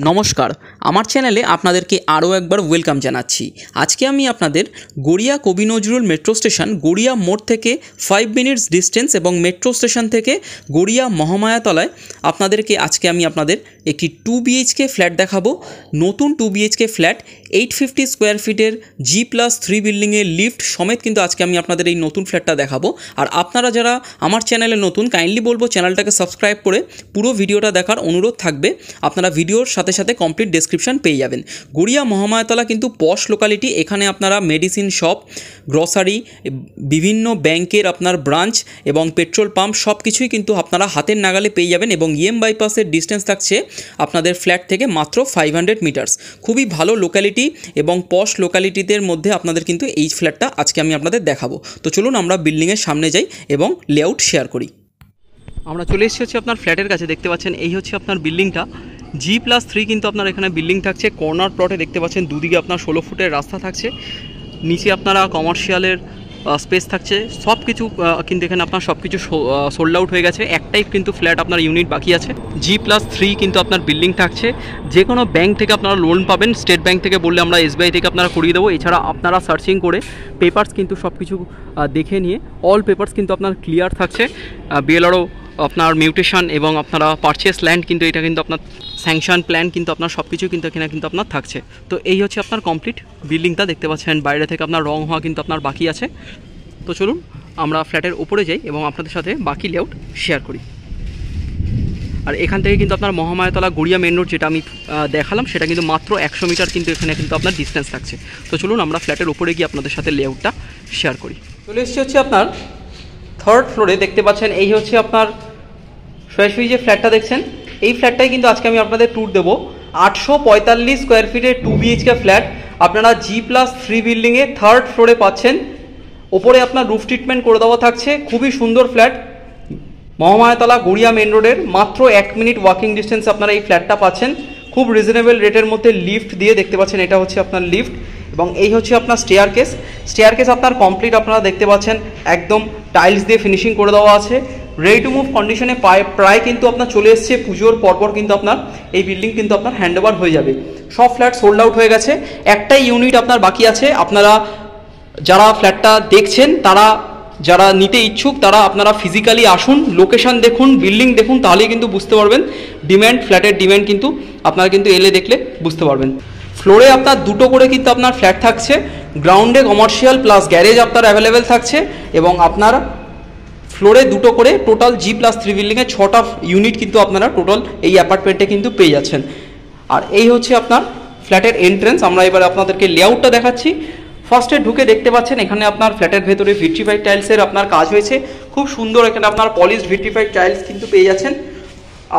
নমস্কার, আমার চ্যানেলে আপনাদেরকে আরও একবার ওয়েলকাম জানাচ্ছি। আজকে আমি আপনাদের গড়িয়া কবি নজরুল মেট্রো স্টেশন গড়িয়া মোড় থেকে 5 মিনিটস ডিস্টেন্স এবং মেট্রো স্টেশন থেকে গড়িয়া মহামায়াতলায় আপনাদেরকে আজকে আমি আপনাদের একটি 2 BHK ফ্ল্যাট দেখাবো। নতুন 2 BHK ফ্ল্যাট 850 স্কোয়ার ফিটের G+3 বিল্ডিংয়ের লিফট সমেত কিন্তু আজকে আমি আপনাদের এই নতুন ফ্ল্যাটটা দেখাবো। আর আপনারা যারা আমার চ্যানেলে নতুন, কাইন্ডলি বলবো চ্যানেলটাকে সাবস্ক্রাইব করে পুরো ভিডিওটা দেখার অনুরোধ থাকবে। আপনারা ভিডিওর সাথে সাথে কমপ্লিট ডেসক্রিপশন পেয়ে যাবেন। গড়িয়া মহামায়াতলা কিন্তু পশ লোকালিটি। এখানে আপনারা মেডিসিন শপ, গ্রসারি, বিভিন্ন ব্যাংকের আপনার ব্রাঞ্চ এবং পেট্রোল পাম্প সব কিছুই কিন্তু আপনারা হাতের নাগালে পেয়ে যাবেন। এবং EM বাইপাসের ডিস্টেন্স থাকছে আপনাদের ফ্ল্যাট থেকে মাত্র 500 মিটার্স। খুবই ভালো লোকালিটি এবং পশ লোকালিটিদের মধ্যে আপনাদের কিন্তু এই ফ্ল্যাটটা আজকে আমি আপনাদের দেখাবো। তো চলুন আমরা বিল্ডিংয়ের সামনে যাই এবং লেআউট শেয়ার করি। আমরা চলে এসেছি হচ্ছে আপনার ফ্ল্যাটের কাছে। দেখতে পাচ্ছেন এই হচ্ছে আপনার বিল্ডিংটা। G+3 কিন্তু আপনার এখানে বিল্ডিং থাকছে। কর্নার প্লটে দেখতে পাচ্ছেন দুদিকে আপনার 16 ফুটের রাস্তা থাকছে। নিচে আপনারা কমার্শিয়ালের স্পেস থাকছে। সব কিছু কিন্তু এখানে আপনার সব কিছু সোল্ড আউট হয়ে গেছে। একটাই কিন্তু ফ্ল্যাট আপনার ইউনিট বাকি আছে। G+3 কিন্তু আপনার বিল্ডিং থাকছে। যে কোনো ব্যাংক থেকে আপনারা লোন পাবেন। স্টেট ব্যাংক থেকে বললে আমরা SBI থেকে আপনারা করিয়ে দেবো। এছাড়া আপনারা সার্চিং করে পেপারস কিন্তু সব কিছু দেখে নিয়ে অল পেপারস কিন্তু আপনার ক্লিয়ার থাকছে। BLRO আপনার মিউটেশন এবং আপনারা পারচেস ল্যান্ড কিন্তু এটা কিন্তু আপনার স্যাংশন প্ল্যান কিন্তু আপনার সব কিছু কিন্তু এখানে কিন্তু আপনার থাকছে। তো এই হচ্ছে আপনার কমপ্লিট বিল্ডিংটা। দেখতে পাচ্ছেন বাইরে থেকে আপনার রং হওয়া কিন্তু আপনার বাকি আছে। তো চলুন আমরা ফ্ল্যাটের উপরে যাই এবং আপনাদের সাথে বাকি লেআউট শেয়ার করি। আর এখান থেকে কিন্তু আপনার মহামায়াতলা গড়িয়া মেন রোড যেটা আমি দেখালাম সেটা কিন্তু মাত্র 100 মিটার কিন্তু এখানে কিন্তু আপনার ডিস্টেন্স থাকছে। তো চলুন আমরা ফ্ল্যাটের উপরে গিয়ে আপনাদের সাথে লেআউটটা শেয়ার করি। চলে এসেছি হচ্ছে আপনার 3rd ফ্লোরে। দেখতে পাচ্ছেন এই হচ্ছে আপনার সরাসরি যে ফ্ল্যাটটা দেখছেন এই ফ্ল্যাটটাই কিন্তু আজকে আমি আপনাদের ট্যুর দেবো। 845 স্কোয়ার ফিটের 2 BHK ফ্ল্যাট আপনারা G+3 বিল্ডিংয়ে 3rd ফ্লোরে পাচ্ছেন। ওপরে আপনার রুফ ট্রিটমেন্ট করে দেওয়া থাকছে। খুবই সুন্দর ফ্ল্যাট। মহামায়াতলা গড়িয়া মেন রোডের মাত্র 1 মিনিট ওয়াকিং ডিস্টেন্স আপনারা এই ফ্ল্যাটটা পাচ্ছেন খুব রিজনেবল রেটের মধ্যে। লিফট দিয়ে দেখতে পাচ্ছেন এটা হচ্ছে আপনার লিফট এবং এই হচ্ছে আপনার স্টেয়ারকেস আপনার কমপ্লিট আপনারা দেখতে পাচ্ছেন একদম টাইলস দিয়ে ফিনিশিং করে দেওয়া আছে। রেডি টু মুভ কন্ডিশনে প্রায় কিন্তু আপনার চলে এসছে। পুজোর পরপর কিন্তু আপনার এই বিল্ডিং কিন্তু আপনার হ্যান্ডওভার হয়ে যাবে। সব ফ্ল্যাট সোল্ড আউট হয়ে গেছে। একটাই ইউনিট আপনার বাকি আছে। আপনারা যারা ফ্ল্যাটটা দেখছেন, তারা যারা নিতে ইচ্ছুক তারা আপনারা ফিজিক্যালি আসুন, লোকেশন দেখুন, বিল্ডিং দেখুন, তাহলেই কিন্তু বুঝতে পারবেন ডিম্যান্ড, ফ্ল্যাটের ডিম্যান্ড কিন্তু আপনারা কিন্তু এলে দেখলে বুঝতে পারবেন। ফ্লোরে আপনার দুটো করে কিন্তু আপনার ফ্ল্যাট থাকছে। গ্রাউন্ডে কমার্শিয়াল প্লাস গ্যারেজ আপনার অ্যাভেলেবেল থাকছে এবং আপনার ফ্লোরে দুটো করে টোটাল G+3 বিল্ডিংয়ে 6টা ইউনিট কিন্তু আপনারা টোটাল এই অ্যাপার্টমেন্টে কিন্তু পেয়ে যাচ্ছেন। আর এই হচ্ছে আপনার ফ্ল্যাটের এন্ট্রেন্স। আমরা এবার আপনাদেরকে লেআউটটা দেখাচ্ছি। ফার্স্টে ঢুকে দেখতে পাচ্ছেন এখানে আপনার ফ্ল্যাটের ভেতরে ভিট্রিফাইড টাইলসের আপনার কাজ হয়েছে। খুব সুন্দর এখানে আপনার পলিশড ভিট্রিফাইড টাইলস কিন্তু পেয়ে যাচ্ছেন।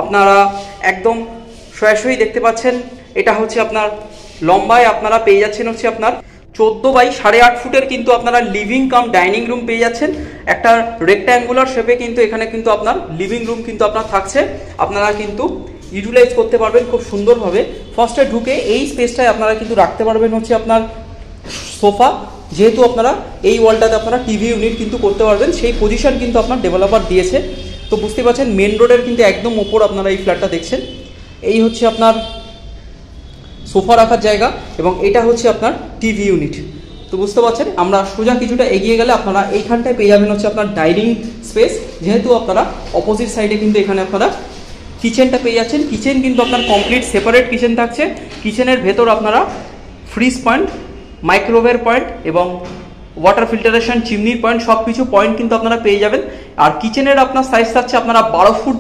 আপনারা একদম সরাসরি দেখতে পাচ্ছেন এটা হচ্ছে আপনার লম্বায় আপনারা পেয়ে যাচ্ছেন হচ্ছে আপনার 14 বাই 8.5 ফুটের কিন্তু আপনারা লিভিং কাম ডাইনিং রুম পেয়ে যাচ্ছেন। একটা রেক্ট্যাঙ্গুলার শেপে কিন্তু এখানে কিন্তু আপনার লিভিং রুম কিন্তু আপনার থাকছে। আপনারা কিন্তু ইউটিলাইজ করতে পারবেন খুব সুন্দরভাবে। ফার্স্টে ঢুকে এই স্পেসটায় আপনারা কিন্তু রাখতে পারবেন হচ্ছে আপনার সোফা। যেহেতু আপনারা এই ওয়ালটাতে আপনারা টিভি ইউনিট কিন্তু করতে পারবেন, সেই পজিশন কিন্তু আপনার ডেভেলপার দিয়েছে। তো বুঝতে পারছেন মেন রোডের কিন্তু একদম ওপর আপনারা এই ফ্ল্যাটটা দেখছেন। এই হচ্ছে আপনার সোফা রাখার জায়গা এবং এটা হচ্ছে আপনার টিভি ইউনিট। তো বুঝতে পারছেন আমরা সোজা কিছুটা এগিয়ে গেলে আপনারা এইখানটায় পেয়ে যাবেন হচ্ছে আপনার ডাইনিং স্পেস। যেহেতু আপনারা অপোজিট সাইডে কিন্তু এখানে আপনারা কিচেনটা পেয়ে যাচ্ছেন। কিচেন কিন্তু আপনার কমপ্লিট সেপারেট কিচেন থাকছে। কিচেনের ভেতর আপনারা ফ্রিজ পয়েন্ট, মাইক্রোওয়েভ পয়েন্ট এবং ওয়াটার ফিল্টারেশন, চিমনির পয়েন্ট সব কিছু পয়েন্ট কিন্তু আপনারা পেয়ে যাবেন। আর কিচেনের আপনার সাইজ থাকছে আপনারা 12 ফুট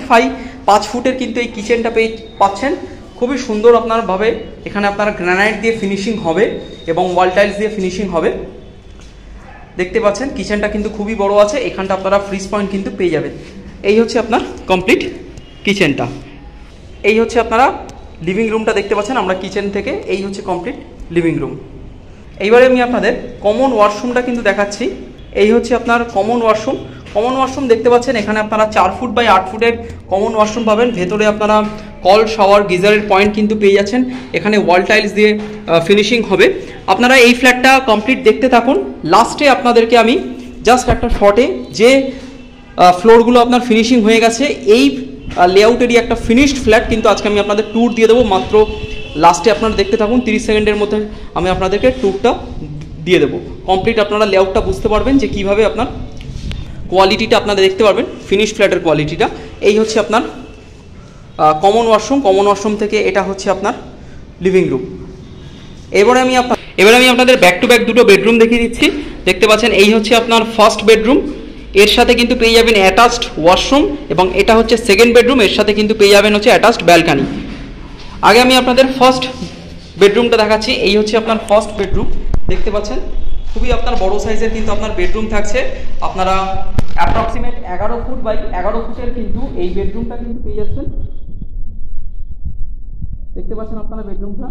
5 ফুটের কিন্তু এই কিচেনটা পাচ্ছেন। খুবই সুন্দর আপনার ভাবে এখানে আপনার গ্রানাইট দিয়ে ফিনিশিং হবে এবং ওয়াল টাইলস দিয়ে ফিনিশিং হবে। দেখতে পাচ্ছেন কিচেনটা কিন্তু খুবই বড় আছে। এখানটা আপনারা ফ্রিজ পয়েন্ট কিন্তু পেয়ে যাবেন। এই হচ্ছে আপনার কমপ্লিট কিচেনটা। এই হচ্ছে আপনারা লিভিং রুমটা দেখতে পাচ্ছেন আমরা কিচেন থেকে। এই হচ্ছে কমপ্লিট লিভিং রুম। এইবারে আমি আপনাদের কমন ওয়াশরুমটা কিন্তু দেখাচ্ছি। এই হচ্ছে আপনার কমন ওয়াশরুম দেখতে পাচ্ছেন। এখানে আপনারা 4 ফুট বাই 8 ফুটের কমন ওয়াশরুম পাবেন। ভেতরে আপনারা কল, শাওয়ার, গিজারের পয়েন্ট কিন্তু পেয়ে যাচ্ছেন। এখানে ওয়াল টাইলস দিয়ে ফিনিশিং হবে। আপনারা এই ফ্ল্যাটটা কমপ্লিট দেখতে থাকুন। লাস্টে আপনাদেরকে আমি জাস্ট একটা শর্টে যে ফ্লোরগুলো আপনার ফিনিশিং হয়ে গেছে এই লেআউটেরই একটা ফিনিশড ফ্ল্যাট কিন্তু আজকে আমি আপনাদের ট্যুর দিয়ে দেবো মাত্র লাস্টে আপনারা দেখতে থাকুন, 30 সেকেন্ডের মধ্যে আমি আপনাদেরকে ট্যুরটা দিয়ে দেবো। কমপ্লিট আপনারা লেআউটটা বুঝতে পারবেন যে কীভাবে আপনার কোয়ালিটিটা আপনারা দেখতে পারবেন, ফিনিশ ফ্ল্যাটের কোয়ালিটিটা। এই হচ্ছে আপনার কমন ওয়াশরুম থেকে এটা হচ্ছে আপনার লিভিং রুম। এবারে আমি আপনাদের ব্যাক টু ব্যাক দুটো বেডরুম দেখিয়ে দিচ্ছি। দেখতে পাচ্ছেন এই হচ্ছে আপনার ফার্স্ট বেডরুম, এর সাথে কিন্তু পেয়ে যাবেন অ্যাটাচড ওয়াশরুম, এবং এটা হচ্ছে সেকেন্ড বেডরুম, এর সাথে কিন্তু পেয়ে যাবেন হচ্ছে অ্যাটাচড ব্যালকানি। আগে আমি আপনাদের ফার্স্ট বেডরুমটা দেখাচ্ছি। এই হচ্ছে আপনার ফার্স্ট বেডরুম, দেখতে পাচ্ছেন খুবই আপনার বড় সাইজের কিন্তু আপনার বেডরুম থাকছে। আপনারা অ্যাপ্রক্সিমেট 11 ফুট বাই 11 ফুটের কিন্তু এই বেডরুমটা কিন্তু পেয়ে যাচ্ছেন। দেখতে পাচ্ছেন আপনারা বেডরুমটা,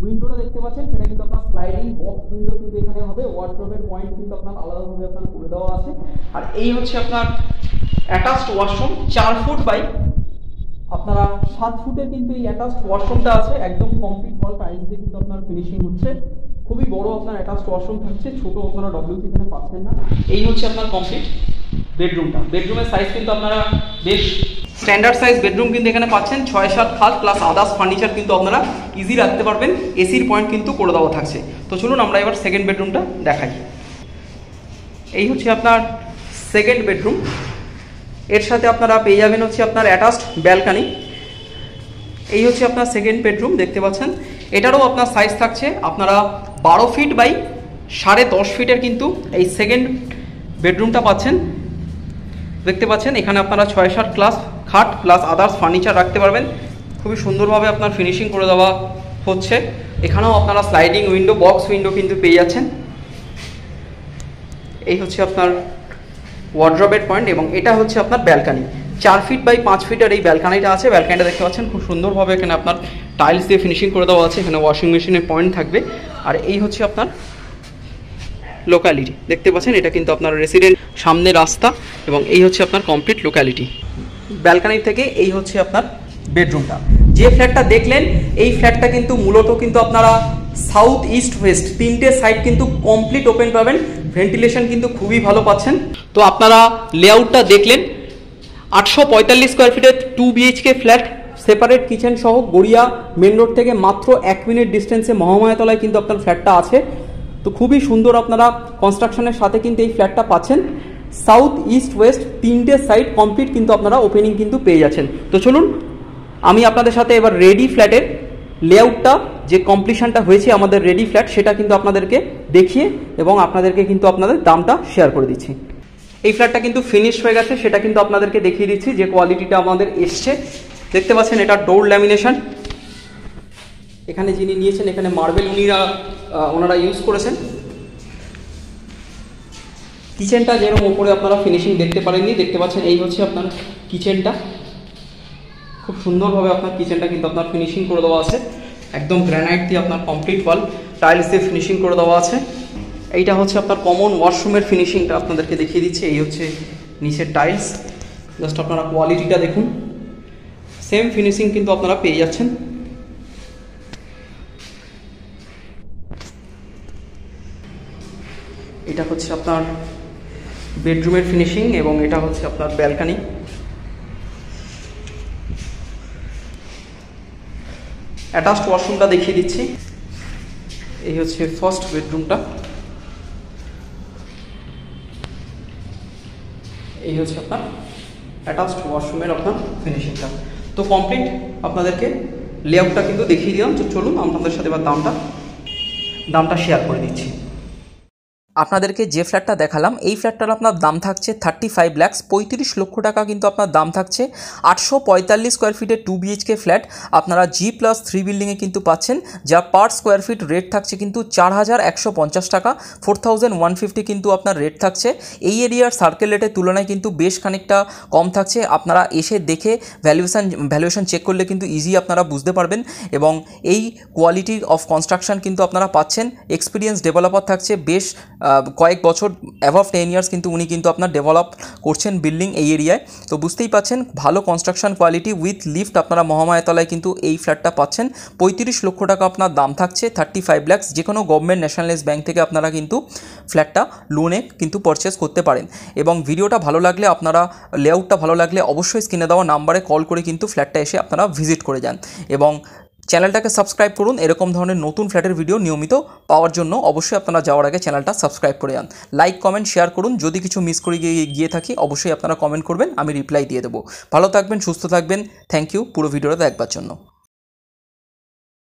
উইন্ডোটা দেখতে পাচ্ছেন, সেটা কিন্তু আপনার স্লাইডিং বক্স উইন্ডো কিন্তু এখানে হবে। ওয়ার্ডরোবের পয়েন্ট কিন্তু আপনার আলাদাভাবে আপনার করে দেওয়া আছে। আর এই হচ্ছে আপনার অ্যাটাচড ওয়াশরুম, 4 ফুট বাই আপনারা 7 ফুটের কিন্তু এই অ্যাটাচড ওয়াশরুমটা আছে। একদম কমপ্লিট ওয়াল টাইলস দিয়ে কিন্তু আপনার ফিনিশিং হচ্ছে। খুবই বড় আপনার অ্যাটাচড ওয়াশরুম থাকছে, ছোট আপনারা ডব্লিউসি এখানে পাচ্ছেন না। এই হচ্ছে আপনার কমপ্লিট বেডরুমটা। বেডরুমের সাইজ কিন্তু আপনারা বেশ স্ট্যান্ডার্ড সাইজ বেডরুম কিন্তু এখানে পাচ্ছেন। 6-7 খাট প্লাস আদার্স ফার্নিচার কিন্তু আপনারা ইজি রাখতে পারবেন। এসির পয়েন্ট কিন্তু করে দেওয়া থাকছে। তো চলুন আমরা এবার সেকেন্ড বেডরুমটা দেখাই। এই হচ্ছে আপনার সেকেন্ড বেডরুম, এর সাথে আপনারা পেয়ে যাবেন হচ্ছে আপনার অ্যাটাচড ব্যালকানি। এই হচ্ছে আপনার সেকেন্ড বেডরুম, দেখতে পাচ্ছেন এটারও আপনার সাইজ থাকছে আপনারা 12 ফিট বাই 10.5 ফিটের কিন্তু এই সেকেন্ড বেডরুমটা পাচ্ছেন। দেখতে পাচ্ছেন এখানে আপনারা 6-7 ক্লাস খাট প্লাস আদার্স ফার্নিচার রাখতে পারবেন। খুবই সুন্দরভাবে আপনার ফিনিশিং করে দেওয়া হচ্ছে। এখানেও আপনারা স্লাইডিং উইন্ডো, বক্স উইন্ডো কিন্তু পেয়ে যাচ্ছেন। এই হচ্ছে আপনার ওয়ার্ড্রবের পয়েন্ট, এবং এটা হচ্ছে আপনার ব্যালকানি। 4 ফিট বাই 5 ফিটের এই ব্যালকানিটা আছে। ব্যালকানিটা দেখতে পাচ্ছেন খুব সুন্দরভাবে এখানে আপনার টাইলস দিয়ে ফিনিশিং করে দেওয়া আছে। এখানে ওয়াশিং মেশিনের পয়েন্ট থাকবে। আর এই হচ্ছে আপনার লোকালিটি, দেখতে পাচ্ছেন এটা কিন্তু আপনার রেসিডেন্ট, সামনে রাস্তা, এবং এই হচ্ছে আপনার কমপ্লিট লোকালিটি। ব্যালকানি থেকে এই হচ্ছে আপনার বেডরুমটা। যে ফ্ল্যাটটা দেখলেন এই ফ্ল্যাটটা কিন্তু মূলত কিন্তু আপনারা সাউথ ইস্ট ওয়েস্ট 3টে সাইড কিন্তু কমপ্লিট ওপেন পাবেন। ভেন্টিলেশন কিন্তু খুবই ভালো পাচ্ছেন। তো আপনারা লেআউটটা দেখলেন। 845 স্কোয়ার ফিটের 2 BHK ফ্ল্যাট, সেপারেট কিচেন সহ, গড়িয়া মেন রোড থেকে মাত্র 1 মিনিট ডিস্টেন্সে মহামায়াতলায় কিন্তু আপনার ফ্ল্যাটটা আছে। তো খুবই সুন্দর আপনারা কনস্ট্রাকশনের সাথে কিন্তু এই ফ্ল্যাটটা পাচ্ছেন। সাউথ ইস্ট ওয়েস্ট 3টে সাইড কমপ্লিট কিন্তু আপনারা ওপেনিং কিন্তু পেয়ে যাচ্ছেন। তো চলুন আমি আপনাদের সাথে এবার রেডি ফ্ল্যাটের লেআউটটা, যে কমপ্লিশনটা হয়েছে আমাদের রেডি ফ্ল্যাট, সেটা কিন্তু আপনাদেরকে দেখিয়ে এবং আপনাদেরকে কিন্তু আপনাদের দামটা শেয়ার করে দিচ্ছি। এই ফ্ল্যাটটা কিন্তু ফিনিশ হয়ে গেছে, সেটা কিন্তু আপনাদেরকে দেখিয়ে দিচ্ছি যে কোয়ালিটিটা আমাদের এসছে। দেখতে পাচ্ছেন এটা ডোর ল্যামিনেশন। এখানে যিনি নিয়েছেন এখানে মার্বেল ওনারা ইউজ করেছেন। কিচেনটা যেরকম ওপরে আপনারা ফিনিশিং দেখতে পারেননি, দেখতে পাচ্ছেন এই হচ্ছে আপনার কিচেনটা। খুব সুন্দরভাবে আপনার কিচেনটা কিন্তু আপনার ফিনিশিং করে দেওয়া আছে। একদম গ্রানাইট দিয়ে আপনার কমপ্লিট ওয়াল টাইলস দিয়ে ফিনিশিং করে দেওয়া আছে। এইটা হচ্ছে আপনার কমন ওয়াশরুমের ফিনিশিংটা আপনাদেরকে দেখিয়ে দিচ্ছি। এই হচ্ছে নিচের টাইলস, জাস্ট আপনারা কোয়ালিটিটা দেখুন। সেম ফিনিশিং কিন্তু আপনারা পেয়ে যাচ্ছেন। এটা হচ্ছে আপনার বেডরুমের ফিনিশিং, এবং এটা হচ্ছে আপনার ব্যালকানি। অ্যাটাচড ওয়াশরুমটা দেখিয়ে দিচ্ছি। এই হচ্ছে ফার্স্ট বেডরুমটা, এই হচ্ছে আপনার অ্যাটাচড ওয়াশরুমের আপনার ফিনিশিংটা। তো কমপ্লিট আপনাদেরকে লেআউটটা কিন্তু দেখিয়ে দিলাম। তো চলুন আপনাদের সাথে এবার দামটা শেয়ার করে দিচ্ছি। আপনাদেরকে যে ফ্ল্যাটটা দেখালাম এই ফ্ল্যাটটার আপনার দাম থাকছে 35 লাখ, 35 লক্ষ টাকা কিন্তু আপনার দাম থাকছে। 845 স্কোয়ার ফিটের 2 BHK ফ্ল্যাট আপনারা G+3 বিল্ডিংয়ে কিন্তু পাচ্ছেন, যা পার স্কোয়ার ফিট রেট থাকছে কিন্তু 4150 টাকা, 4150 কিন্তু আপনার রেট থাকছে। এই এরিয়ার সার্কেল রেটের তুলনায় কিন্তু বেশ খানিকটা কম থাকছে। আপনারা এসে দেখে ভ্যালুয়েশন চেক করলে কিন্তু ইজি আপনারা বুঝতে পারবেন। এবং এই কোয়ালিটি অফ কনস্ট্রাকশন কিন্তু আপনারা পাচ্ছেন। এক্সপিরিয়েন্স ডেভেলপার থাকছে, বেশ কয়েক বছর অ্যাভাব 10 ইয়ার্স কিন্তু উনি কিন্তু আপনার ডেভেলপ করছেন বিল্ডিং এই এরিয়ায়। তো বুঝতেই পাচ্ছেন ভালো কনস্ট্রাকশন কোয়ালিটি উইথ লিফট আপনারা মহামায়াতলায় কিন্তু এই ফ্ল্যাটটা পাচ্ছেন। 35 লক্ষ টাকা আপনার দাম থাকছে, 35 লাখ। যে কোনো গভর্নমেন্ট ন্যাশনালাইজ ব্যাঙ্ক থেকে আপনারা কিন্তু ফ্ল্যাটটা লোনে কিন্তু পারচেস করতে পারেন। এবং ভিডিওটা ভালো লাগলে, আপনারা লেআউটটা ভালো লাগলে অবশ্যই স্ক্রিনে দেওয়া নাম্বারে কল করে কিন্তু ফ্ল্যাটটা এসে আপনারা ভিজিট করে যান। এবং চ্যানেলটাকে সাবস্ক্রাইব করুন। এরকম ধরনের নতুন ফ্ল্যাটের ভিডিও নিয়মিত পাওয়ার জন্য অবশ্যই আপনারা যাওয়ার আগে চ্যানেলটা সাবস্ক্রাইব করে যান। লাইক কমেন্ট শেয়ার করুন। যদি কিছু মিস করে গিয়ে থাকি অবশ্যই আপনারা কমেন্ট করবেন, আমি রিপ্লাই দিয়ে দেবো। ভালো থাকবেন, সুস্থ থাকবেন। থ্যাংক ইউ পুরো ভিডিওটা দেখবার জন্য।